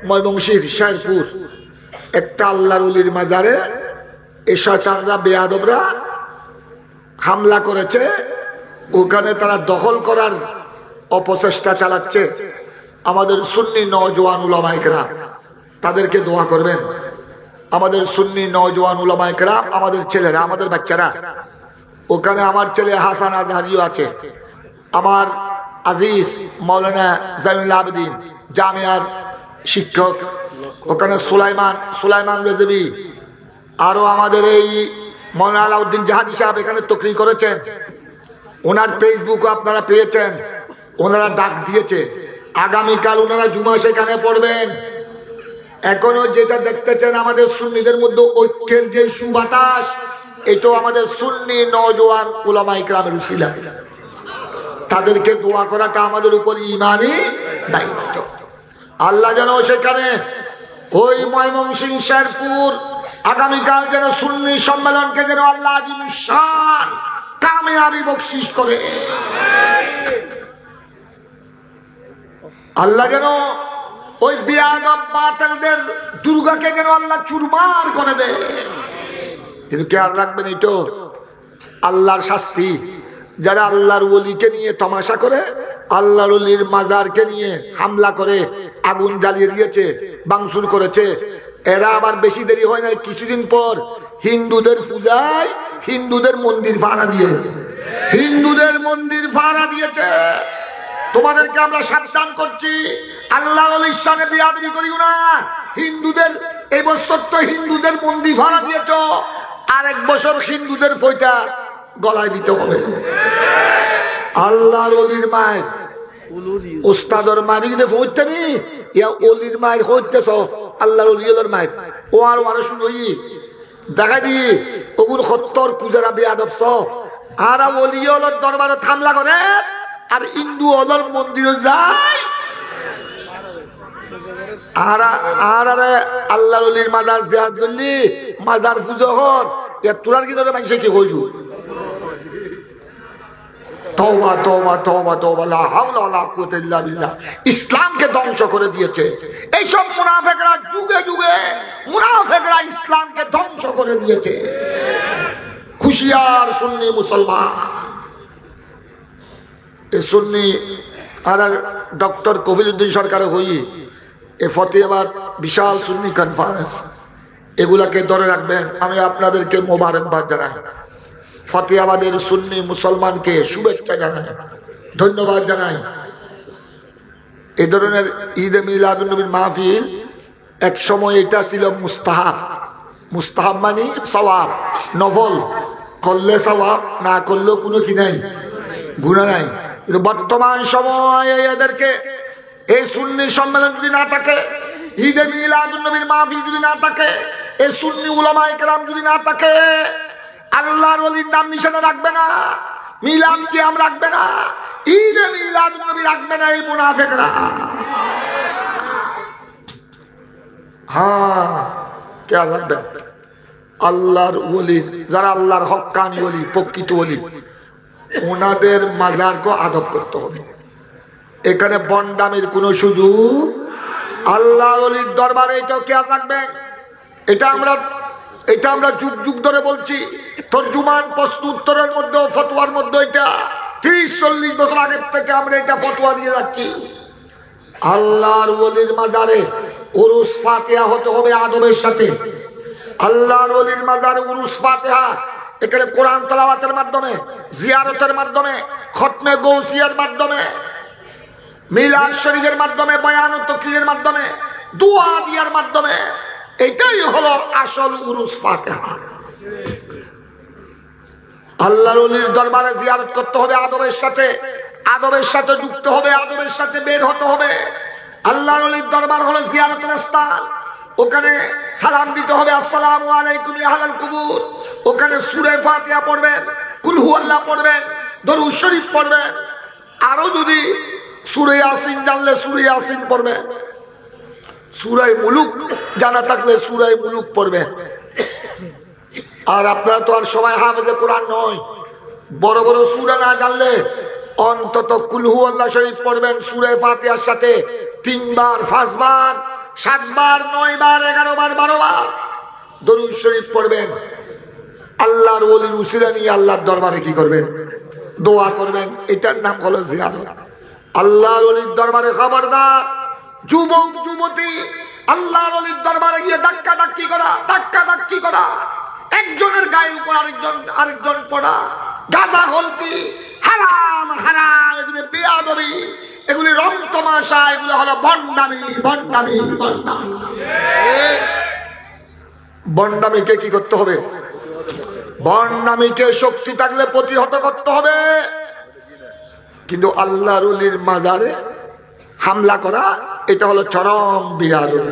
ময়মনসিংহ শেরপুর একটা আল্লাহর ওলির মাজারে এই শয়তানরা বেয়াদবরা হামলা করেছে। ওখানে তারা দখল করার অপচেষ্টা চালাচ্ছে। আমাদের সুন্নি নওজোয়ান উলামায়ে কেরাম তাদেরকে দোয়া করবেন। আমাদের সুন্নি নওজোয়ান উলামায়ে কেরাম, আমাদের ছেলেরা, আমাদের বাচ্চারা, ওখানে আমার ছেলে হাসান আজহারিও আছে, আমার আজিজ মাওলানা জাইনুল আবেদিন জামিয়ার শিক্ষক, ওখানে সুলাইমান রেজবি, আরো আমাদের এই মাওলানা আলাউদ্দিন জাহাদি সাহেব এখানে তকরির করেছেন। ওনার ফেসবুক আপনারা পেয়েছেন, ওনারা ডাক দিয়েছে আগামীকাল ওনারা জুমা সেখানে পড়বেন। এখনো যেটা দেখতেছেন আমাদের সুন্নিদের মধ্যে ঐক্যের যে সুবাতাস, এটাও আমাদের সুন্নি নওজোয়ান উলামায়ে কেরামের উসিলা। তাদেরকে দোয়া করাটা আমাদের উপর ঈমানি দায়িত্ব। আল্লাহ যেন সেখানে ওই ময়মনসিংহ শেরপুর আগামীকাল যেন সুন্নি সম্মেলনকে যেন আল্লাহ আজিমুস শান কামিয়াবি বকশিশ করে। আল্লাহ যেন ওই বিয়াদব বাতিলদের দুর্গাকে যেন আল্লাহ চুরমার করে দেয়। কিন্তু খেয়াল রাখবেন, এটা আল্লাহর শাস্তি। যারা আল্লাহর ওলিকে নিয়ে তামাশা করে, আল্লাহর ওলির মাজারকে নিয়ে হামলা করে, আগুন জ্বালিয়ে দিয়েছে, ভাঙচুর করেছে, এরা আবার বেশি দেরি হয় না, কিছুদিন পর হিন্দুদের পূজায় হিন্দুদের মন্দির ভাড়া দিয়েছে। তোমাদেরকে আমরা সাবধান করছি, আল্লাহর ওলির সামনে বিয়াদবি করিও না। হিন্দুদের এই বছর তো হিন্দুদের মন্দির ভাড়া দিয়েছ, আরেক বছর হিন্দুদের পয়সা গলায় দিতে হবে। আল্লাহর ওলির মায়ের উস্তাদর মায়ের হইতে নি, ইয়া ওলির মায়ের হইতেছ আল্লাহর ওলির মায়ের ও আরো শুনই দেখা দি ওগুলো সত্তর পূজারা বেয়াদব আর ওলি ওলর দরবারে থামলা করে আর হিন্দু ওলর মন্দিরে যায়। আর আল্লাহর ওলির মাজার জিয়ারত করলি, মাজার পুজো হর, তোরার কি ধরে মানুষে কি হইল? তওবা তওবা তওবা তওবা, লা হাওলা ওয়ালা কুওয়াতা ইল্লা বিল্লাহ। ইসলামকে ধ্বংস করে দিয়েছে এইসব মুনাফিকরা, যুগে যুগে মুনাফিকরা ইসলামকে ধ্বংস করে দিয়েছে। খুশিয়ার সুন্নি মুসলমান, এই সুন্নি আর ডক্টর কবিরউদ্দিন সরকার হই এ ফতেহাবাদ বিশাল সুন্নি কনফারেন্স, এগুলাকে ধরে রাখবেন। আমি আপনাদেরকে মোবারকবাদ জানাই, ফতেহাবাদের সুন্নি মুসলমানকে শুভেচ্ছা জানাই, ধন্যবাদ জানাই। এই ধরনের ঈদে মিলাদুন নবীর মাহফিল এক সময় এটা ছিল মুস্তাহাব। মুস্তাহাব মানে সওয়াব, নফল, করলে সওয়াব, না করলেও কোনো কি নাই, গুনাহ নাই। কিন্তু বর্তমান সময়ে এদেরকে এই সুন্নি সম্মেলন যদি না থাকে, ঈদে মিলাদুন নবীর মাহফিল যদি না থাকে, এই সুন্নি উলামায়ে কেরাম যদি না থাকে, আল্লাহর ওলির নাম নিশানা রাখবে না, মিলাদ কিয়াম রাখবে না, ঈদে মিলাদুন নবী রাখবে না এই মুনাফিকরা। হ্যাঁ, খেয়াল রাখবেন, আল্লাহর ওলি যারা আল্লাহর হক্কানি ওলি, প্রকৃত ওলি, ওনাদের মাজারকে আদব করতে হবে। এখানে বন্ডামির কোনো সুযোগ, আল্লাহর ওলির দরবারে এটাও খেয়াল রাখবেন। এটা আমরা যুগ যুগ ধরে বলছি, তরজুমান প্রশ্ন উত্তরের মধ্যে, ফতোয়ার মধ্যে এটা 30-40 বছর আগের থেকে আমরা এটা ফতোয়া দিয়ে যাচ্ছি। আল্লাহর ওলির মাজারে উরুস ফাতিহা হতে হবে আদবের সাথে। আল্লাহর ওলির মাজারে উরুস ফাতিহা, এখানে কোরআন তেলাওয়াতের মাধ্যমে, জিয়ারতের মাধ্যমে, খতমে গৌসিয়ার মাধ্যমে, মিলাদ শরীফের মাধ্যমে, বয়ান ও তাকরীরের মাধ্যমে, দোয়া দিয়ার মাধ্যমে, এটাই হলো আসল উরুস ফাতিহা। আল্লাহর ওলির দরবারে জিয়ারত করতে হবে আদবের সাথে, আদবের সাথে ঢুকতে হবে, আদবের সাথে বের হতে হবে। আল্লাহর ওলির দরবার হলো জিয়ারতের স্থান, ওখানে সালাম দিতে হবে, আসসালামু আলাইকুম ইয়া আহলাল কুবুর। ওখানে সূরা ফাতিহা পড়বেন, কুল হুয়াল্লাহ পড়বেন, দরুদ শরীফ পড়বেন, আরো যদি সূরা ইয়াসিন জানলে সূরা ইয়াসিন পড়বেন, সূরা মুলুক জানা থাকলে সূরা মুলুক পড়বেন। আর আপনারা তো আর সবাই হাফেজে কোরআন নয়, বড় বড় সূরা না জানলে অন্তত কুল হুয়াল্লাহ শরীফ পড়বেন সূরা ফাতিহার সাথে 3 বার 5 বার, 7 বার 9 বার 11 বার 12 বার দরুদ শরীফ পড়বেন। আল্লাহর ওলির উসিলা নিয়ে আল্লাহর দরবারে কি করবেন? দোয়া করবেন। এটার নাম হলো জিয়ারত। আল্লাহর ওলির দরবারে খবরদার যুবক যুবতী, আল্লাহর ওলির দরবারে গিয়ে ধাক্কা ধাক্কি করা, একজনের গায়ের উপর আরেকজন পড়া, গাঁজা হলতি, হারাম, এগুলি বেয়াদবি, এগুলি রং তামাশা, এগুলো হলো ভণ্ডামি। ভণ্ডামিকে কি করতে হবে? ভণ্ডামিকে শক্তি থাকলে প্রতিহত করতে হবে। কিন্তু আল্লাহর ওলির মাজারে হামলা করা এটা হলো চরম বেয়াদবি।